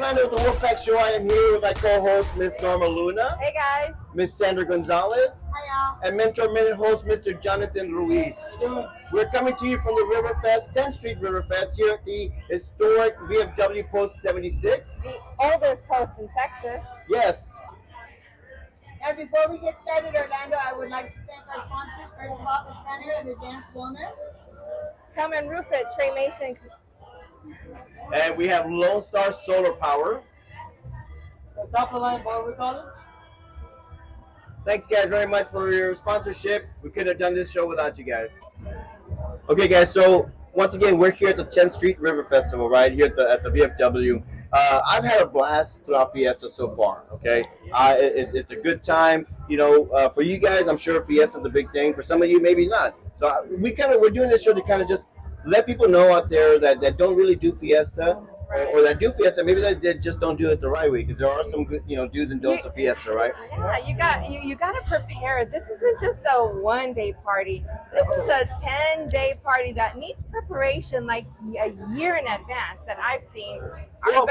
Orlando with the Wolfpack Show. I am here with my co-host, Miss Norma Luna. Hey guys. Miss Sandra Gonzalez. Hi y'all. And Mentor Minute host, Mr. Jonathan Ruiz. We're coming to you from the Riverfest, 10th Street Riverfest, here at the historic VFW Post 76. The oldest post in Texas. Yes. And before we get started, Orlando, I would like to thank our sponsors, first of all, the Center of Advanced Wellness. Come and roof it, Traymation. And we have Lone Star Solar Power. The Top of the Line Barber College. Thanks, guys, very much for your sponsorship. We couldn't have done this show without you guys. Okay, guys, so once again, we're here at the 10th Street River Festival, right here at the VFW. I've had a blast throughout Fiesta so far, okay? It's a good time. You know, for you guys, I'm sure Fiesta's a big thing. For some of you, maybe not. So we're doing this show to kind of just let people know out there that don't really do Fiesta, or that do Fiesta, maybe they just don't do it the right way, because there are some good, do's and don'ts of Fiesta, right? Yeah, you got to prepare. This isn't just a one-day party. This is a 10-day party that needs preparation like a year in advance that I've seen. Well,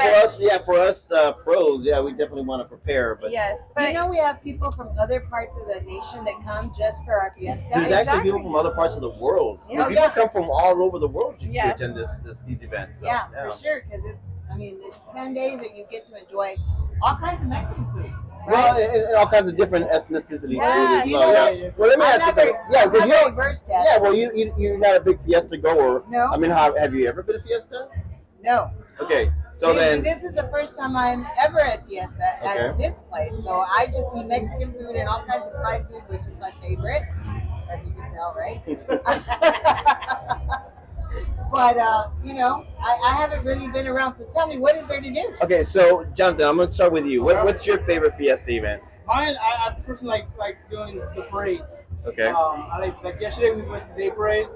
for us pros, we definitely want to prepare. But yes, but we have people from other parts of the nation that come just for our Fiesta. There's actually people from other parts of the world. Yeah. People come from all over the world to attend these events. So, for sure, because it's 10 days that you get to enjoy all kinds of Mexican food. Right? Well, and all kinds of different ethnicities. Yeah, Well, let me ask you something. Well, you're not a big Fiesta goer. No. I mean, have you ever been to Fiesta? No. Okay, so then this is the first time I'm ever at Fiesta at this place. So I just see Mexican food and all kinds of fried food, which is my favorite, as you can tell, right? But I haven't really been around. So tell me, what is there to do? Okay, so Jonathan, I'm gonna start with you. What's your favorite Fiesta event? Mine, I personally like doing the parades. Okay. I like yesterday we went to the day parade.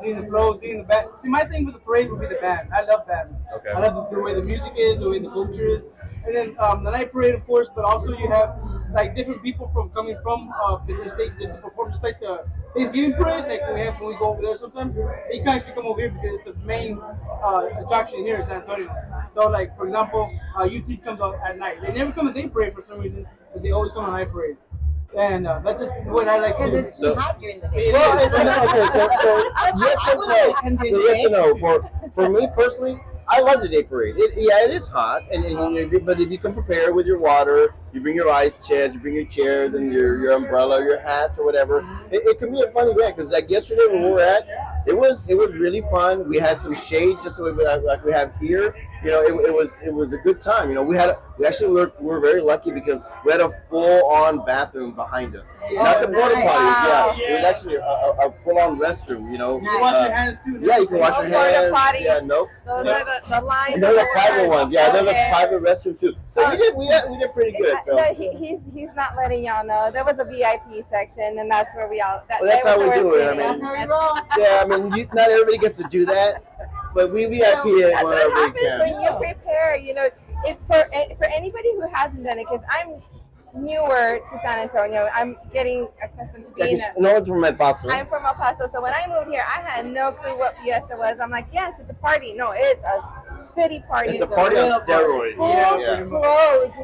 Seeing the flow, seeing the band. See, my thing with the parade would be the band. I love bands. Okay. I love the way the music is, the way the culture is. And then the night parade, of course, but also you have like different people coming from different states just to perform, just like the Thanksgiving parade, like when we go over there sometimes. They can actually come over here because it's the main attraction here in San Antonio. So, like, for example, UT comes out at night. They never come to day parade for some reason, but they always come on night parade. And that's just what I like to do. Because it's too hot during the day. Well, yes and no. For me personally, I love the day parade. It is hot, but if you can prepare with your water, you bring your ice chest, you bring your chairs and your umbrella, your hats or whatever. It can be a fun event because like yesterday when we were at, it was really fun. We had some shade just the way like we have here. It was a good time. We were very lucky because we had a full-on bathroom behind us. Not the porta potty. It was actually a full-on restroom. You can wash your hands too. Yeah, you can wash your hands. Potty. Yeah, nope. Those are the lines. And they're the private ones. Yeah, they're the private restroom too. So we did pretty good. So. No, he's not letting y'all know. There was a VIP section, and that's where we all. That's how we do it. That's how we roll. Yeah, not everybody gets to do that, but we VIP That's it what whenever we happens can. when you prepare. For anybody who hasn't done it, because I'm newer to San Antonio, I'm getting accustomed to being. No one's from El Paso. I'm from El Paso, so when I moved here, I had no clue what Fiesta was. I'm like, yes, it's a party. No, it's a city party. It's a party on steroids. Clothes,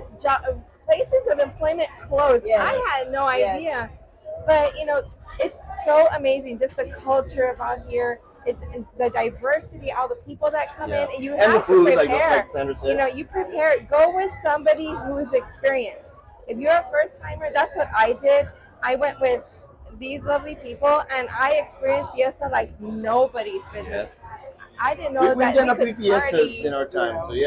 places of employment closed. Yes. I had no idea, but it's so amazing. Just the culture about here. It's the diversity, all the people that come in, and you have to prepare. Like Sandra said. You prepare. Go with somebody who's experienced. If you're a first timer, that's what I did. I went with these lovely people, and I experienced Fiesta like nobody's business. Yes. I didn't know We've done a few party. Fiestas in our time, so we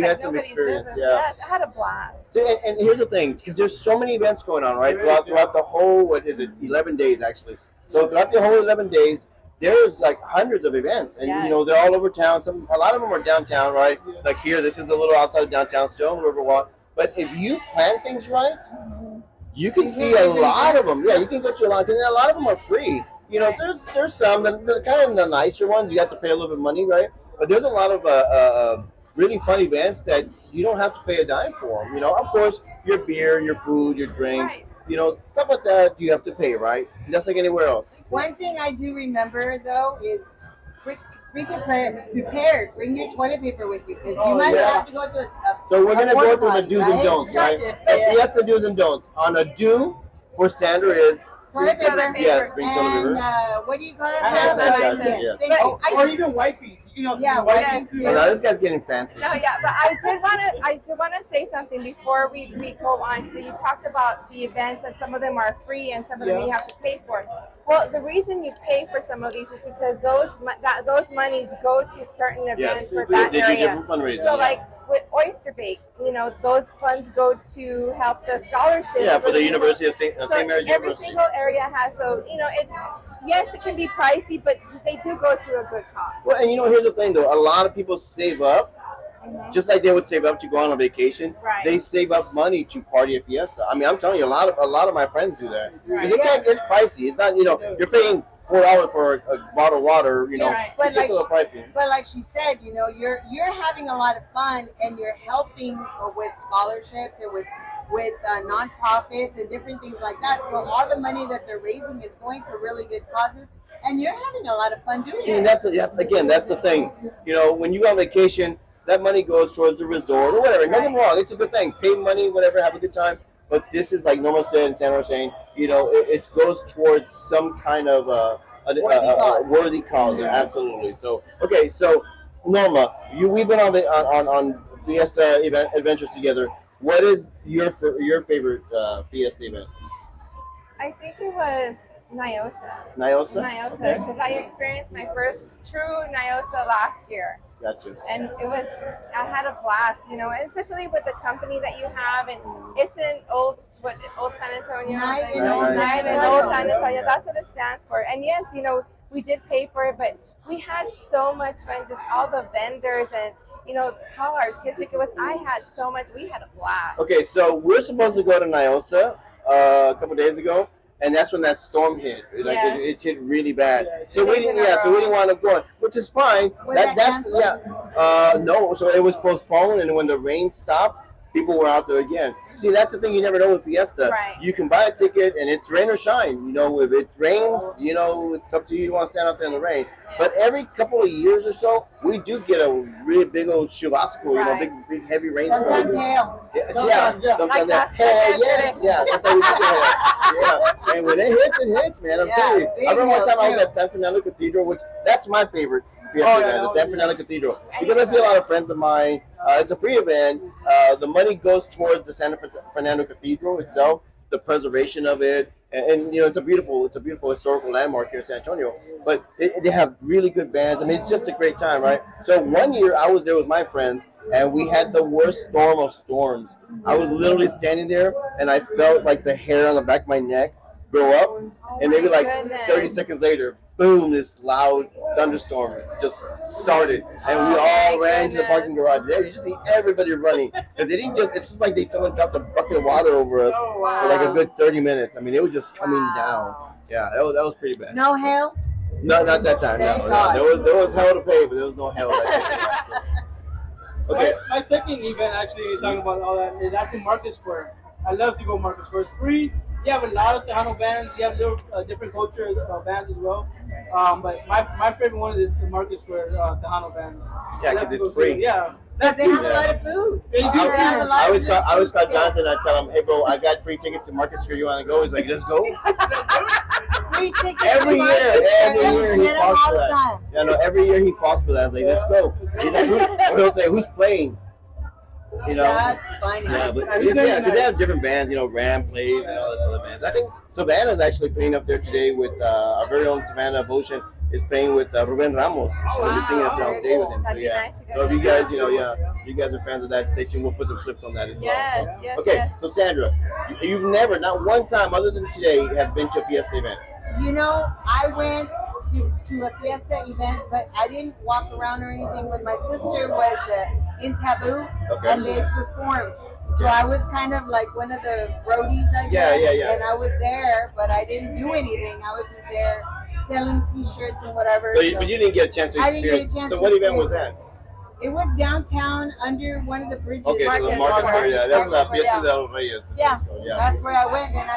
had some experience. Business. Yes, I had a blast. So, and here's the thing, because there's so many events going on, right? Throughout the whole, 11 days actually. So throughout the whole 11 days, there's like hundreds of events, and they're all over town. A lot of them are downtown, right? Like here, this is a little outside of downtown, still in Riverwalk. But if you plan things right, you can see a lot of them. Yeah, you can go to a lot, and a lot of them are free. So there's some that kind of the nicer ones. You have to pay a little bit of money, right? But there's a lot of really fun events that you don't have to pay a dime for them. Of course, your beer, your food, your drinks. Stuff like that you have to pay, right? Just like anywhere else. One thing I do remember though is be prepared. Bring your toilet paper with you because you might have to go to So we're gonna go through the potty, do's and don'ts, right? Yeah. Fiesta do's and don'ts. On a do for Sandra is toilet paper. yes, bring toilet And paper. what do you call it? Hand sanitizer, Yes, yeah. thank you. Or even wiping. You know, Yeah, wiping wiping too. Oh, now this guy's getting fancy. No, yeah, but I did want to say something before we go on. So you talked about the events and some of them are free and some of them you have to pay for. Well, the reason you pay for some of these is because those monies go to certain events for that they do area. different fundraisers. So like with Oyster Bake, you know, those funds go to help the scholarships. Yeah, for the University of St. So Mary's every University. single area has those. You know, yes, it can be pricey, but they do go to a good cause. Well, and you know, here's the thing though. A lot of people save up, just like they would save up to go on a vacation. Right. They save up money to party at Fiesta. I mean, I'm telling you, a lot of my friends do that. Right. Because it's pricey. It's not, you know, you're paying $4 for a bottle of water. You know, Right. But it's like, a little pricey. but like she said, you know, you're having a lot of fun and you're helping with scholarships and with nonprofits and different things like that. So all the money that they're raising is going for really good causes, and you're having a lot of fun doing See, it. and that's the thing. You know, when you go on vacation, that money goes towards the resort or whatever. Nothing wrong. It's a good thing. Pay money, whatever, have a good time. But this is like Norma said and Sandra was saying, you know, it goes towards some kind of worthy cause. Absolutely. So, okay, so Norma, we've been on Fiesta adventures together. What is your favorite Fiesta event? I think it was Nyosa. Nyosa? Okay. Because I experienced my first true Nyosa last year. Gotcha. And I had a blast, you know, and especially with the company that you have, and it's in Old San Antonio. Night in Old San Night in Antonio. Old San Antonio. That's what it stands for. And yes, you know, we did pay for it, but we had so much fun, just all the vendors and, you know, how artistic it was. We had a blast. Okay, so we're supposed to go to Nyosa a couple days ago, and that's when that storm hit. Like it hit really bad. So we didn't wind up going, which is fine. Was that canceled? No. So it was postponed, and when the rain stopped, people were out there again. See, that's the thing you never know with Fiesta. Right. You can buy a ticket, and it's rain or shine. You know, if it rains, you know, it's up to you. You want to stand out there in the rain. But every couple of years or so, we do get a really big old chubasco, you know, big heavy rainstorm. Sometimes hail. Sometimes that hail, yes, yeah. Sometimes we do get hail. Yeah, and when it hits, man. I'm telling you. I remember one time I was at San Fernando Cathedral, which that's my favorite Fiesta event, the San Fernando Cathedral, because I see a lot of friends of mine. It's a free event. The money goes towards the San Fernando Cathedral itself, the preservation of it, and you know, it's a beautiful historical landmark here in San Antonio. But they have really good bands. I mean, it's just a great time, right? So one year I was there with my friends, and we had the worst storm of storms. I was literally standing there, and I felt like the hair on the back of my neck grow up, and maybe like 30 seconds later, boom, this loud thunderstorm just started, and we all ran to the parking garage. There, you just see everybody running, because they didn't just—it's just like someone dropped a bucket of water over us for like a good 30 minutes. I mean, it was just coming down. Yeah, that was pretty bad. No hail? No, not that time. No. There was hell to pay, but there was no hell that day. So. Okay. My second event, actually, talking about all that, is actually Market Square. I love to go Market Square. It's free. You have a lot of Tejano bands. You have little different culture bands as well. But my favorite one is the Market Square Tejano bands. Yeah, because it's free. Yeah. They have a lot of food. I always call Jonathan. I tell him, "Hey, bro, I got free tickets to Market Square. You want to go?" He's like, "Let's go." Free tickets Every year he falls for that. Time. Yeah, no, every year he falls for that. I was like, "Let's go." He's like, or he'll say, "Who's playing?" You know. That's funny. Yeah, but because they have different bands. You know, Ram plays and all those other bands. I think Savannah's actually playing up there today with our very own Savannah Ocean is playing with Ruben Ramos. She's going to be singing up there on stage with him. So yeah. So if you guys, you guys are fans of that station, we'll put some clips on that as well. So. Yes, okay, so Sandra, you've never, not one time other than today, have been to a Fiesta event. You know, I went to a Fiesta event, but I didn't walk around or anything. When my sister was in Taboo, and they performed. So I was kind of like one of the roadies, I guess. Yeah. And I was there, but I didn't do anything. I was just there selling T-shirts and whatever. But you didn't get a chance to experience. I didn't get a chance. So what event was that? It was downtown under one of the bridges. Okay, so the Market Square, yeah. That's Fiesta del Reyes. Yeah, that's where I went, and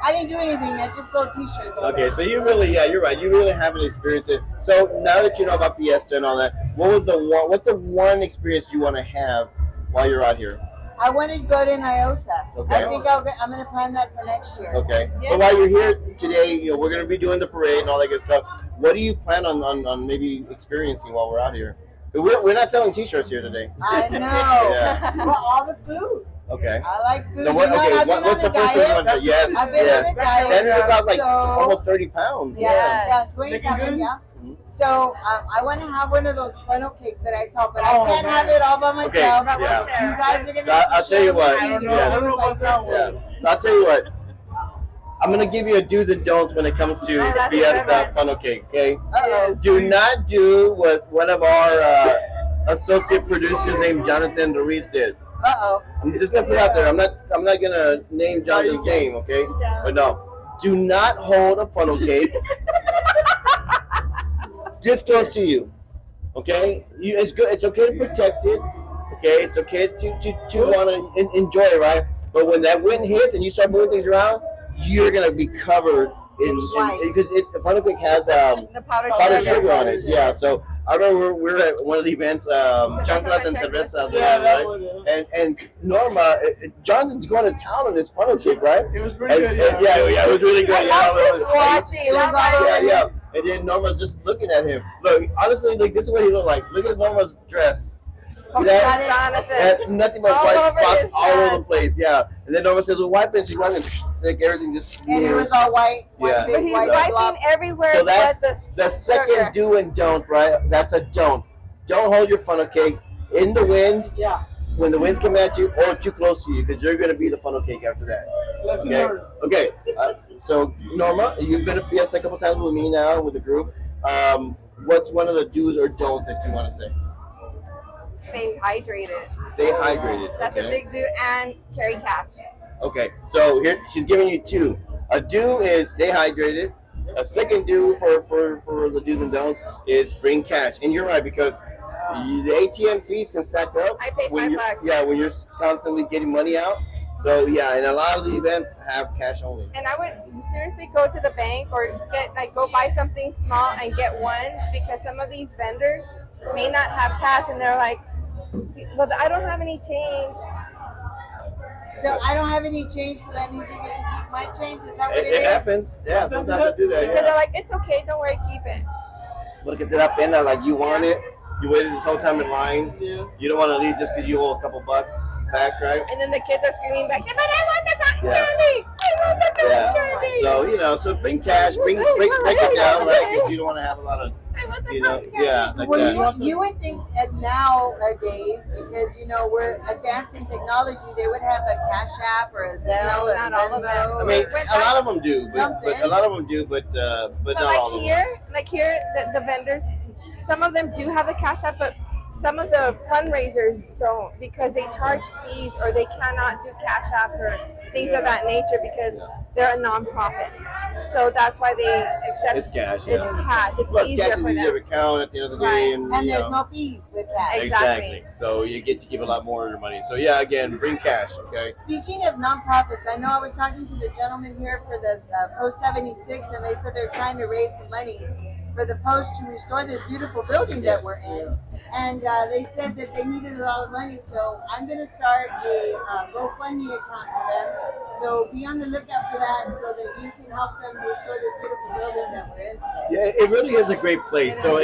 I didn't do anything. I just sold T-shirts. Okay, so you really, yeah, you're right. You really haven't experienced it. So now that you know about Fiesta and all that, what's the one experience you want to have while you're out here? I wanted to go to Niosa. Okay. I think I'm going to plan that for next year. Okay. Yeah. But while you're here today, we're going to be doing the parade and all that good stuff. What do you plan on maybe experiencing while we're out here? We're not selling T-shirts here today. I know. Yeah. Well, all the food. Okay. I like food. So what? You know, Okay. I've been What's on the a first thing you diet. want to? Yes. I've been Yes. on a diet. Sandra lost like so, almost 30 pounds. yeah, Looking 27, good? yeah. Mhm. So I want to have one of those funnel cakes that I saw, but I can't have it all by myself. Okay, yeah. You guys are gonna. So have to I'll tell you share what, with me. I don't yeah. know about that Yeah. one. So I'll tell you what. I'm gonna give you a do's and don'ts when it comes to that's a good Fiesta one. funnel cake. Okay. Uh-oh. Do not do what one of our associate producers named Jonathan Ruiz did. Uh-oh. I'm just gonna put it out there. I'm not gonna name Jonathan's name, okay? But no, do not hold a funnel cake this close to you, okay? It's good. It's okay to protect it, okay? It's okay to want to enjoy it, right? But when that wind hits and you start moving things around, you're gonna be covered in because the funnel cake has The powdered powdered sugar. sugar on it. Yeah, so I remember we were at one of the events, Chanclas and Cerveza, Yeah, that right? one, yeah. And Norma, Jonathan's going to town on this funnel cake, right? It was pretty And, good, yeah. yeah, it was really good. I Yeah, love just watching. yeah. And then Norma's just looking at him. Look, honestly, like this is what he looked like. Look at Norma's dress. See that? Jonathan. Had nothing but All white over spots his all over dress. the place. Yeah. And then Norma says, "Well, wipe it." She's wiping, like everything just And it smears. was all white. Yeah. But he's white wiping blob. everywhere So but that's the the second sugar. do and don't, right? That's a don't. Don't hold your funnel cake in the wind Yeah. when the wind's coming at you or too close to you because you're going to be the funnel cake after that. Lesson Okay. learned. Okay. So Norma, you've been to Fiesta a couple times with me now with the group. What's one of the do's or don'ts that you want to say? Stay hydrated. Stay hydrated. That's okay? a big do, and carry cash. Okay, so here she's giving you two. A do is stay hydrated. A second do for the do's and don'ts is bring cash. And you're right because the ATM fees can stack up. I pay when $5. you're, yeah, when you're constantly getting money out. So yeah, and a lot of the events have cash only. And I would seriously go to the bank or go buy something small and get one because some of these vendors may not have cash and they're like, well, I don't have any change. So I don't have any change, so that means you get to keep my change. Is that what it It is? happens. Yeah, sometimes I do that. Because Yeah. they're like, it's okay, don't worry, keep it. Look at that pena, like you want it. You waited this whole time in line. Yeah. You don't want to leave just because you owe a couple bucks back, right? And then the kids are screaming back, yeah, but I want the cotton Yeah. candy! I want the cotton Yeah. candy! So bring cash, break it down, right? Because you don't want to have a lot of, I want the you know, cotton candy! yeah, like Well, that. you would think that nowadays, because we're advancing technology, they would have a Cash App or a Zelle or a Not all of them. Venmo. I mean, When a lot of them do, but Something. a lot of them do, but But not all of them. like here, the vendors, some of them do have the cash app, but some of the fundraisers don't because they charge fees or they cannot do cash apps or things of that nature because they're a nonprofit. So that's why they accept It's cash. it's Yeah. cash. It's Plus, easier cash is for easier them. to count at the end of the day, Right. and, And you there's know. no fees with that. Exactly. So you get to keep a lot more of your money. So yeah, again, bring cash, okay? Speaking of nonprofits, I know I was talking to the gentleman here for the Post 76, and they said they're trying to raise some money for the Post to restore this beautiful building that we're in. And they said that they needed a lot of money, so I'm going to start a GoFundMe account for them. So be on the lookout for that so that you can help them restore this beautiful building that we're in today. Yeah, it really is a great place. So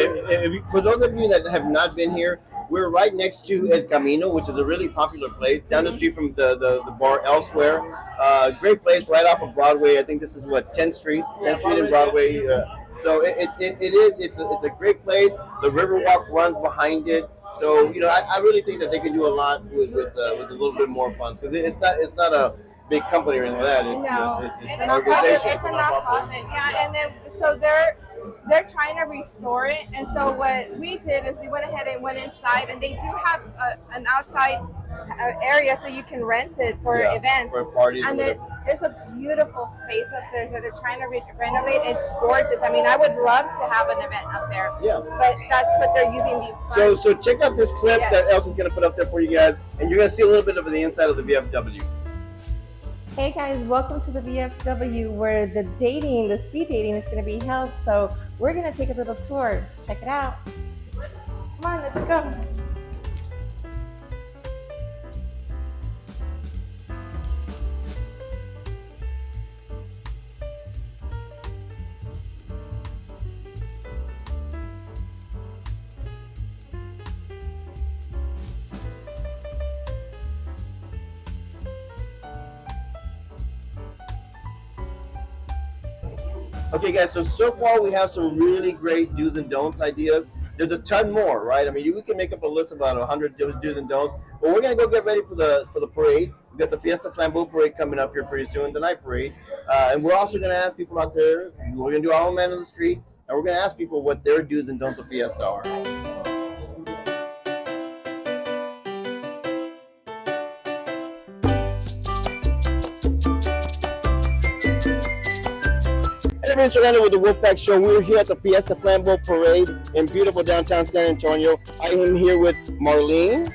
for those of you that have not been here, we're right next to El Camino, which is a really popular place down the street from the bar Elsewhere. Great place right off of Broadway. I think this is what 10th Street and Broadway. So it's a great place. The Riverwalk runs behind it. So I really think that they can do a lot with a little bit more funds because it's not a big company or anything like that. It's an organization. It's a nonprofit. Yeah, and then so they're trying to restore it. And so what we did is we went ahead and went inside, and they do have an outside area so you can rent it for events. For parties. And it's a beautiful space upstairs that they're trying to renovate. It's gorgeous. I mean, I would love to have an event up there. Yeah. But that's what they're using these funds. So check out this clip Yes. that Elsie's going to put up there for you guys, and you're going to see a little bit of the inside of the VFW. Hey guys, welcome to the VFW where the speed dating is going to be held. So we're going to take a little tour. Check it out. Come on, let's go. Okay, guys. So far we have some really great do's and don'ts ideas. There's a ton more, right? I mean, we can make up a list of about 100 do's and don'ts. But we're gonna go get ready for the parade. We got the Fiesta Flambeau parade coming up here pretty soon, the night parade, and we're also gonna ask people out there. We're gonna do our own man on the street, and we're gonna ask people what their do's and don'ts of Fiesta are. Hey everyone, surrounded with the Wolfpack Show. We're here at the Fiesta Flambeau Parade in beautiful downtown San Antonio. I am here with Marlene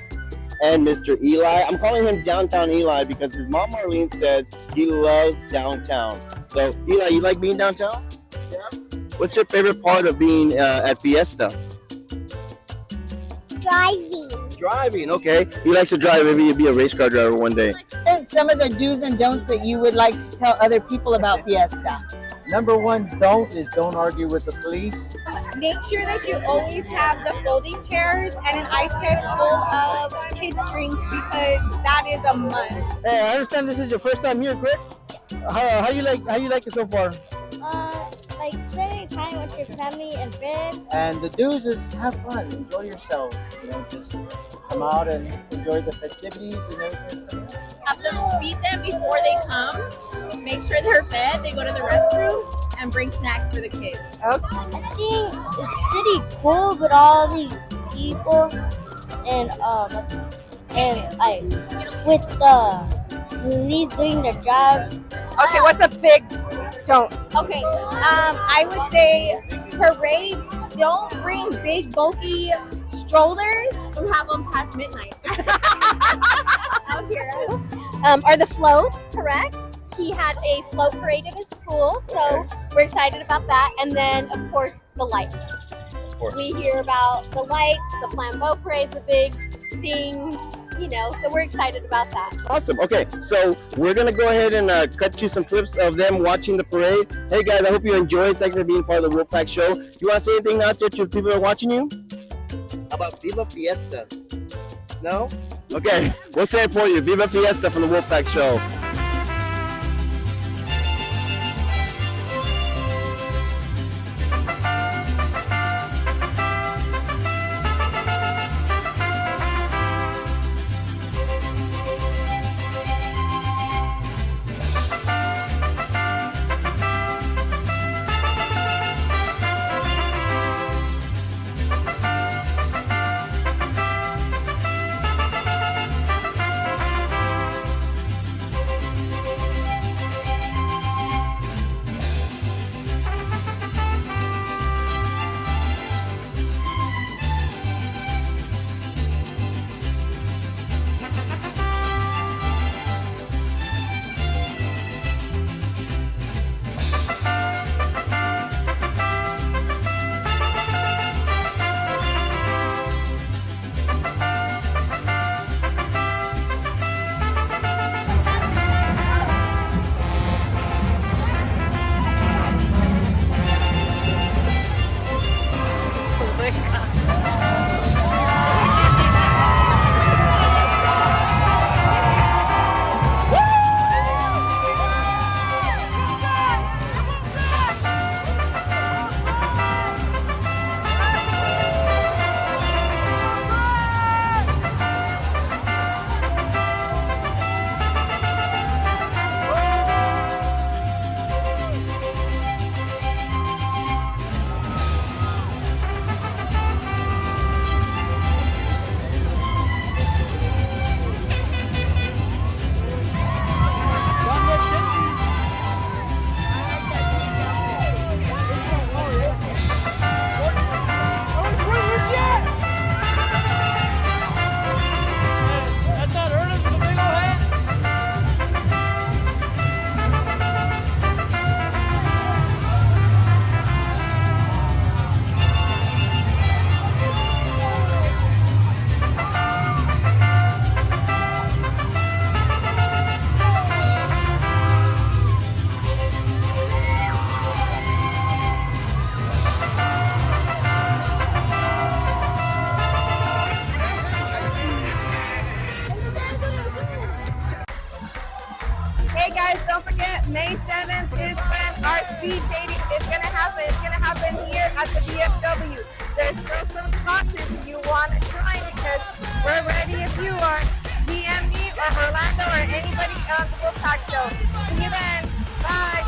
and Mr. Eli. I'm calling him Downtown Eli because his mom Marlene says he loves downtown. So Eli, you like being downtown? Yeah. What's your favorite part of being at Fiesta? Driving. Driving, okay. He likes to drive. Maybe you'd be a race car driver one day. And some of the do's and don'ts that you would like to tell other people about Fiesta. Number one don't is don't argue with the police. Make sure that you always have the folding chairs and an ice chest full of kids drinks because that is a must. Hey, I understand this is your first time here, correct? How you like it so far? Like spending time with your family and friends. And the do's is have fun, enjoy yourselves. You know, just come out and enjoy the festivities and everything that's coming up. Have them feed them before they come. Make sure they're fed. They go to the restroom and bring snacks for the kids. I think it's pretty cool with all these people and like with the police doing their job. Okay, what's a big don't? Okay, I would say parades, don't bring big bulky strollers and have them past midnight. Out here. Are the floats correct? He had a float parade at his school, so we're excited about that. And then, of course, the lights. Of course. We hear about the lights, the Flambeau parade's a big thing, you know, so we're excited about that. Awesome. Okay, so we're gonna go ahead and cut you some clips of them watching the parade. Hey guys, I hope you enjoyed. Thanks for being part of the Wolfpack Show. You want to say anything out there to the people that are watching you? How about Viva Fiesta? No? Okay, we'll say it for you. Viva Fiesta from the Wolfpack Show. speed dating is gonna happen. It's gonna happen here at the VFW. There's still some spots if you want to join because we're ready if you are. DM me or Orlando or anybody on the Wolf Pack Show. See you then. Bye.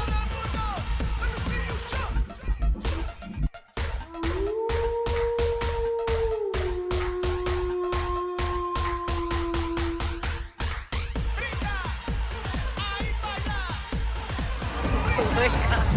Oh my God.